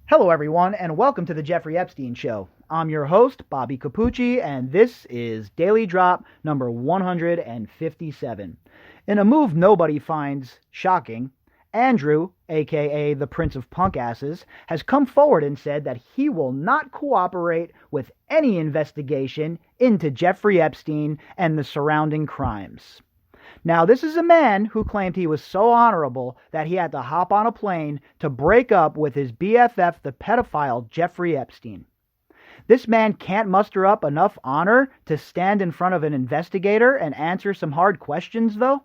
Hello, everyone, and welcome to the Jeffrey Epstein Show. I'm your host, Bobbycapucci, and this is Daily Drop number 157. In a move nobody finds shocking, Andrew, aka the Prince of Punk Asses, has come forward and said that he will not cooperate with any investigation into Jeffrey Epstein and the surrounding crimes. Now, this is a man who claimed he was so honorable that he had to hop on a plane to break up with his BFF, the pedophile Jeffrey Epstein. This man can't muster up enough honor to stand in front of an investigator and answer some hard questions, though.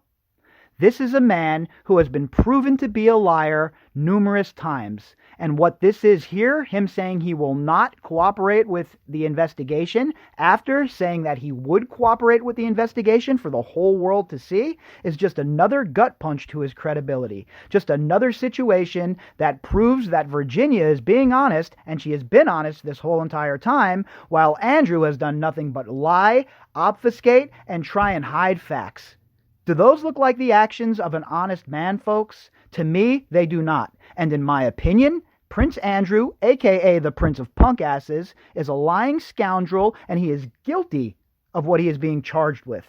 This is a man who has been proven to be a liar numerous times. And what this is here, him saying he will not cooperate with the investigation after saying that he would cooperate with the investigation for the whole world to see, is just another gut punch to his credibility. Just another situation that proves that Virginia is being honest, and she has been honest this whole entire time, while Andrew has done nothing but lie, obfuscate, and try and hide facts. Do those look like the actions of an honest man, folks? To me, they do not. And in my opinion, Prince Andrew, aka the Prince of Punk Asses, is a lying scoundrel, and he is guilty of what he is being charged with.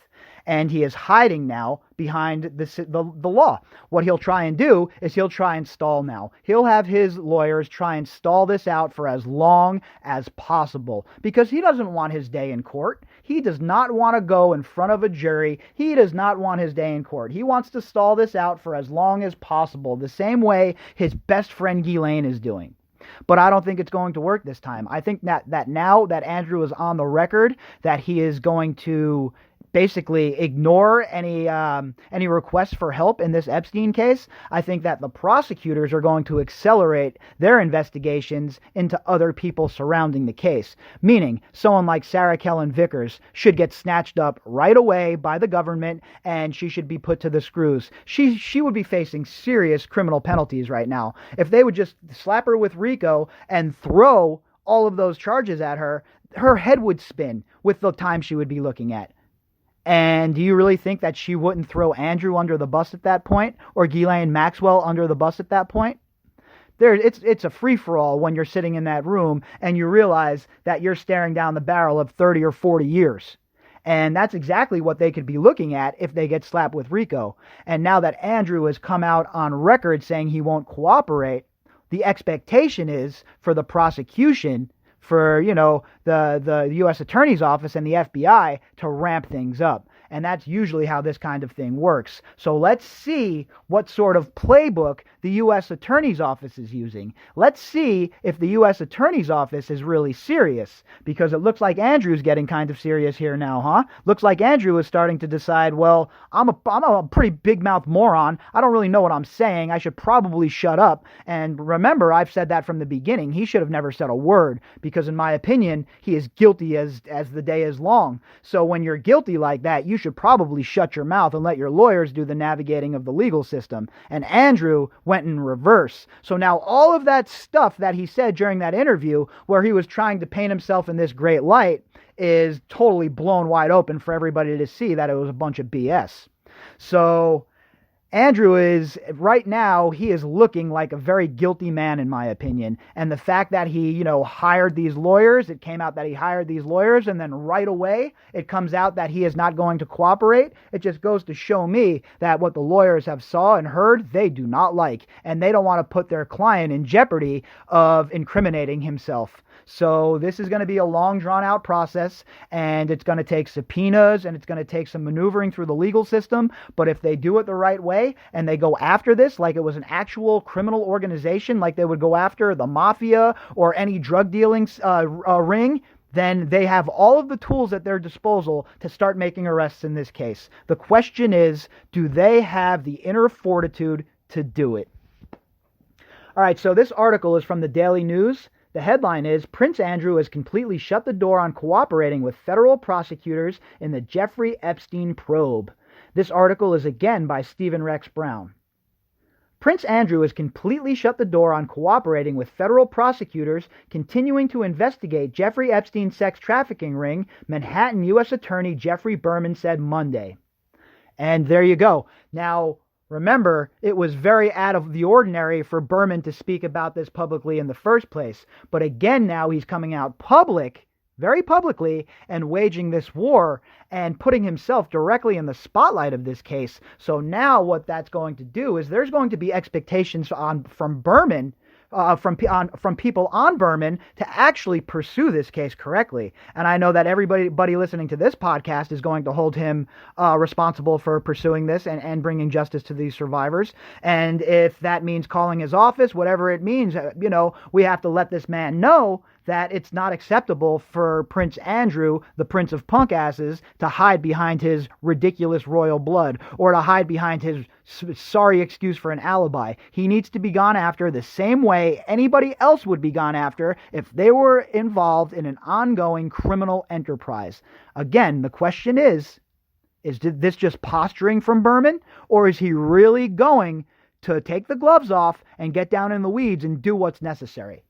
And he is hiding now behind the law. What he'll try and do is he'll try and stall now. He'll have his lawyers try and stall this out for as long as possible because he doesn't want his day in court. He does not want to go in front of a jury. He does not want his day in court. He wants to stall this out for as long as possible, the same way his best friend Ghislaine is doing. But I don't think it's going to work this time. I think that now that Andrew is on the record, that he is going to basically ignore any requests for help in this Epstein case. I think that the prosecutors are going to accelerate their investigations into other people surrounding the case, meaning someone like Sarah Kellen Vickers should get snatched up right away by the government and she should be put to the screws. She would be facing serious criminal penalties right now. If they would just slap her with RICO and throw all of those charges at her, her head would spin with the time she would be looking at. And do you really think that she wouldn't throw Andrew under the bus at that point, or Ghislaine Maxwell under the bus at that point? It's a free-for-all when you're sitting in that room and you realize that you're staring down the barrel of 30 or 40 years. And that's exactly what they could be looking at if they get slapped with RICO. And now that Andrew has come out on record saying he won't cooperate, the expectation is for the prosecution, for, the U.S. Attorney's Office and the FBI to ramp things up. And that's usually how this kind of thing works. So let's see what sort of playbook the U.S. Attorney's Office is using. Let's see if the U.S. Attorney's Office is really serious, because it looks like Andrew's getting kind of serious here now, huh? Looks like Andrew is starting to decide, well, I'm a pretty big-mouthed moron. I don't really know what I'm saying. I should probably shut up. And remember, I've said that from the beginning. He should have never said a word, because in my opinion, he is guilty as the day is long. So when you're guilty like that, you should probably shut your mouth and let your lawyers do the navigating of the legal system. And Andrew went in reverse. So now all of that stuff that he said during that interview, where he was trying to paint himself in this great light, is totally blown wide open for everybody to see that it was a bunch of BS. So Andrew is, right now, he is looking like a very guilty man, in my opinion. And the fact that he, hired these lawyers, it came out that he hired these lawyers, and then right away, it comes out that he is not going to cooperate. It just goes to show me that what the lawyers have saw and heard, they do not like. And they don't want to put their client in jeopardy of incriminating himself. So this is going to be a long, drawn-out process, and it's going to take subpoenas, and it's going to take some maneuvering through the legal system. But if they do it the right way, and they go after this like it was an actual criminal organization, like they would go after the mafia or any drug dealing ring, then they have all of the tools at their disposal to start making arrests in this case. The question is, do they have the inner fortitude to do it? All right, so this article is from the Daily News. The headline is, Prince Andrew has completely shut the door on cooperating with federal prosecutors in the Jeffrey Epstein probe. This article is again by Stephen Rex Brown. Prince Andrew has completely shut the door on cooperating with federal prosecutors continuing to investigate Jeffrey Epstein's sex trafficking ring, Manhattan U.S. Attorney Jeffrey Berman said Monday. And there you go. Now, Remember, it was very out of the ordinary for Berman to speak about this publicly in the first place. But again, now he's coming out very publicly, and waging this war and putting himself directly in the spotlight of this case. So now what that's going to do is there's going to be expectations from Berman, from people on Berman to actually pursue this case correctly. And I know that everybody listening to this podcast is going to hold him responsible for pursuing this and bringing justice to these survivors. And if that means calling his office, whatever it means, we have to let this man know that it's not acceptable for Prince Andrew, the Prince of Punk Asses, to hide behind his ridiculous royal blood or to hide behind his sorry excuse for an alibi. He needs to be gone after the same way anybody else would be gone after if they were involved in an ongoing criminal enterprise. Again, the question is this just posturing from Berman, or is he really going to take the gloves off and get down in the weeds and do what's necessary?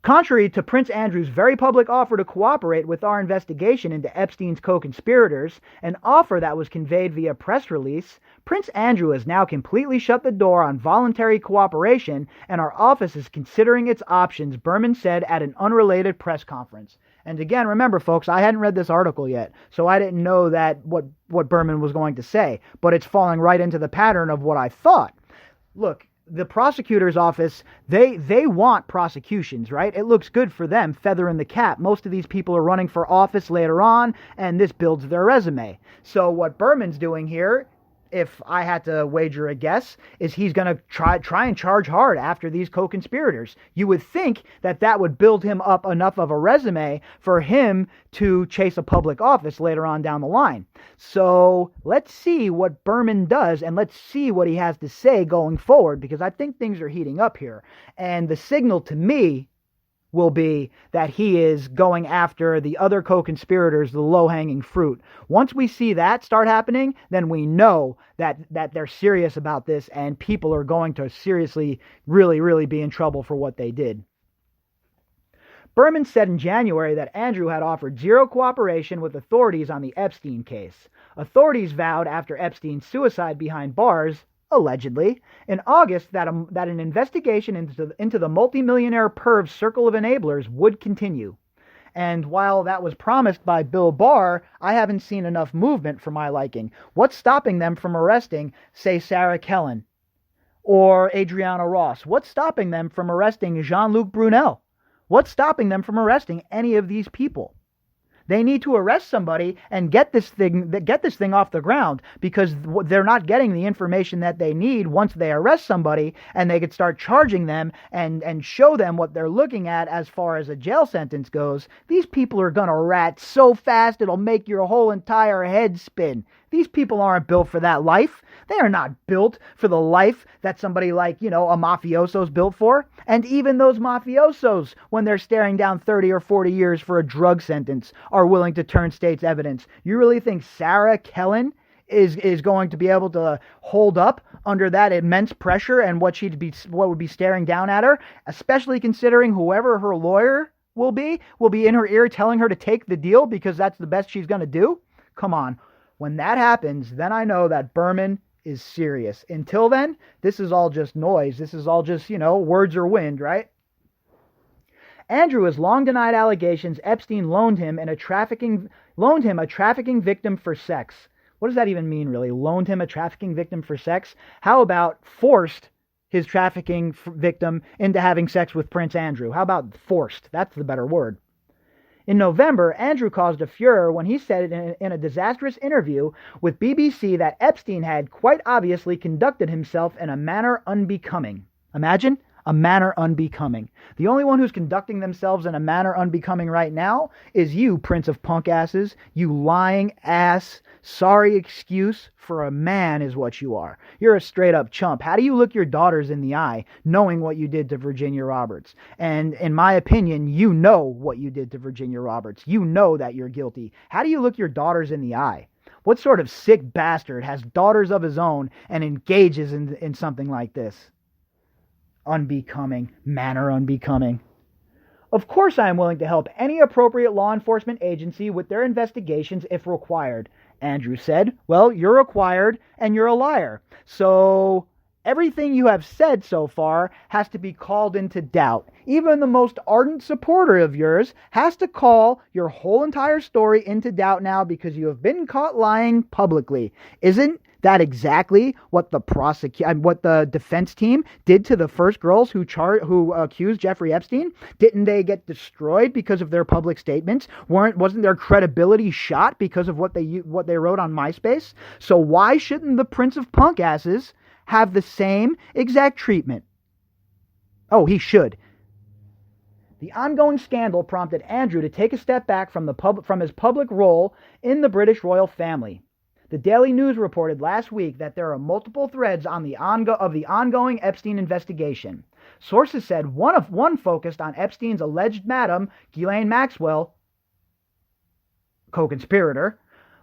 Contrary to Prince Andrew's very public offer to cooperate with our investigation into Epstein's co-conspirators, an offer that was conveyed via press release, Prince Andrew has now completely shut the door on voluntary cooperation, and our office is considering its options, Berman said at an unrelated press conference. And again, remember, folks, I hadn't read this article yet, so I didn't know that what Berman was going to say, but it's falling right into the pattern of what I thought. Look, the prosecutor's office, they want prosecutions, right? It looks good for them, feather in the cap. Most of these people are running for office later on, and this builds their resume. So what Berman's doing here, if I had to wager a guess, is he's going to try and charge hard after these co-conspirators. You would think that would build him up enough of a resume for him to chase a public office later on down the line. So let's see what Berman does, and let's see what he has to say going forward, because I think things are heating up here. And the signal to me will be that he is going after the other co-conspirators, the low-hanging fruit. Once we see that start happening, then we know that they're serious about this, and people are going to seriously, really, really be in trouble for what they did. Berman said in January that Andrew had offered zero cooperation with authorities on the Epstein case. Authorities vowed after Epstein's suicide behind bars, allegedly, in August that an investigation into the multimillionaire perv's circle of enablers would continue. And while that was promised by Bill Barr, I haven't seen enough movement for my liking. What's stopping them from arresting, say, Sarah Kellen or Adriana Ross? What's stopping them from arresting Jean-Luc Brunel? What's stopping them from arresting any of these people? They need to arrest somebody and get this thing off the ground, because they're not getting the information that they need once they arrest somebody, and they could start charging them and show them what they're looking at as far as a jail sentence goes. These people are going to rat so fast it'll make your whole entire head spin. These people aren't built for that life. They are not built for the life that somebody like, a mafioso is built for. And even those mafiosos, when they're staring down 30 or 40 years for a drug sentence, are willing to turn state's evidence. You really think Sarah Kellen is going to be able to hold up under that immense pressure and what would be staring down at her, especially considering whoever her lawyer will be in her ear telling her to take the deal because that's the best she's going to do? Come on. When that happens, then I know that Berman is serious. Until then, this is all just noise. This is all just, words or wind, right? Andrew has long denied allegations Epstein loaned him a trafficking victim for sex. What does that even mean, really? Loaned him a trafficking victim for sex? How about forced his trafficking victim into having sex with Prince Andrew? How about forced? That's the better word. In November, Andrew caused a furor when he said in a disastrous interview with BBC that Epstein had quite obviously conducted himself in a manner unbecoming. Imagine, a manner unbecoming. The only one who's conducting themselves in a manner unbecoming right now is you, Prince of Punk Asses. You lying ass. Sorry excuse for a man is what you are. You're a straight up chump. How do you look your daughters in the eye knowing what you did to Virginia Roberts? And in my opinion, you know what you did to Virginia Roberts. You know that you're guilty. How do you look your daughters in the eye? What sort of sick bastard has daughters of his own and engages in something like this? Unbecoming. Manner unbecoming. Of course I am willing to help any appropriate law enforcement agency with their investigations if required. Andrew said. Well, you're acquired and you're a liar. So everything you have said so far has to be called into doubt. Even the most ardent supporter of yours has to call your whole entire story into doubt now because you have been caught lying publicly. Isn't that exactly what the defense team did to the first girls who accused Jeffrey Epstein? Didn't they get destroyed because of their public statements? Wasn't their credibility shot because of what they wrote on MySpace? So why shouldn't the Prince of Punk asses have the same exact treatment? Oh, he should. The ongoing scandal prompted Andrew to take a step back from his public role in the British royal family. The Daily News reported last week that there are multiple threads of the ongoing Epstein investigation. Sources said one focused on Epstein's alleged madam, Ghislaine Maxwell, co-conspirator,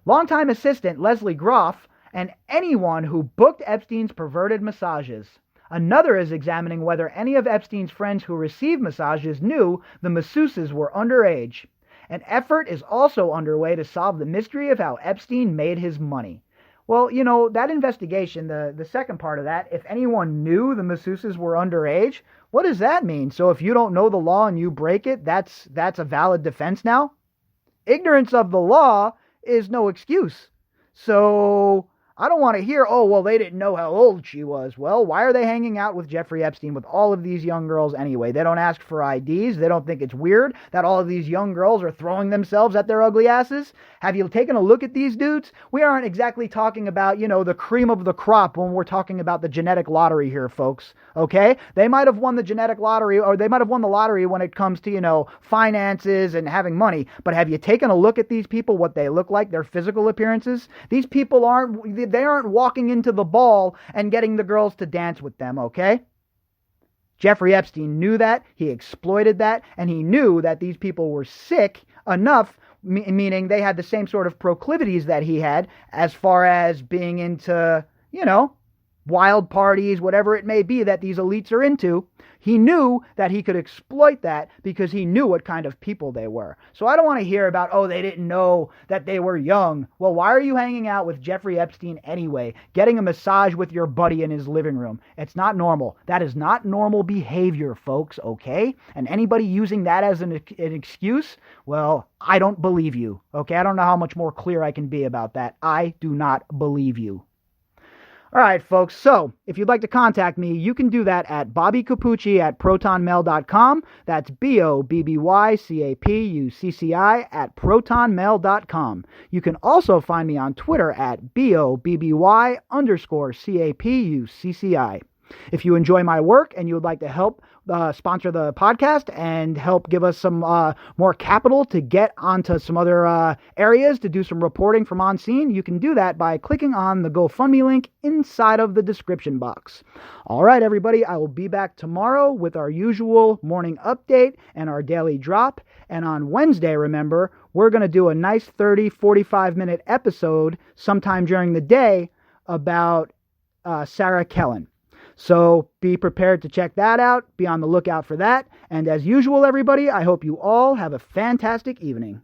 longtime assistant Leslie Groff, and anyone who booked Epstein's perverted massages. Another is examining whether any of Epstein's friends who received massages knew the masseuses were underage. An effort is also underway to solve the mystery of how Epstein made his money. Well, that investigation, the second part of that, if anyone knew the masseuses were underage, what does that mean? So if you don't know the law and you break it, that's a valid defense now? Ignorance of the law is no excuse. So I don't want to hear, oh, well, they didn't know how old she was. Well, why are they hanging out with Jeffrey Epstein with all of these young girls anyway? They don't ask for IDs. They don't think it's weird that all of these young girls are throwing themselves at their ugly asses. Have you taken a look at these dudes? We aren't exactly talking about, the cream of the crop when we're talking about the genetic lottery here, folks. Okay? They might have won the genetic lottery, or they might have won the lottery when it comes to, finances and having money. But have you taken a look at these people, what they look like, their physical appearances? These people aren't walking into the ball and getting the girls to dance with them, okay? Jeffrey Epstein knew that, he exploited that, and he knew that these people were sick enough, meaning they had the same sort of proclivities that he had as far as being into, wild parties, whatever it may be that these elites are into. He knew that he could exploit that because he knew what kind of people they were. So I don't want to hear about, oh, they didn't know that they were young. Well, why are you hanging out with Jeffrey Epstein anyway? Getting a massage with your buddy in his living room. It's not normal. That is not normal behavior, folks, okay? And anybody using that as an excuse, well, I don't believe you, okay? I don't know how much more clear I can be about that. I do not believe you. All right, folks, so if you'd like to contact me, you can do that at bobbycapucci@protonmail.com. That's BOBBYCAPUCCI@protonmail.com. You can also find me on Twitter at BOBBY_CAPUCCI. If you enjoy my work and you would like to help sponsor the podcast and help give us some more capital to get onto some other areas to do some reporting from on scene, you can do that by clicking on the GoFundMe link inside of the description box. All right, everybody, I will be back tomorrow with our usual morning update and our daily drop. And on Wednesday, remember, we're going to do a nice 30, 45-minute episode sometime during the day about Sarah Kellen. So be prepared to check that out. Be on the lookout for that. And as usual, everybody, I hope you all have a fantastic evening.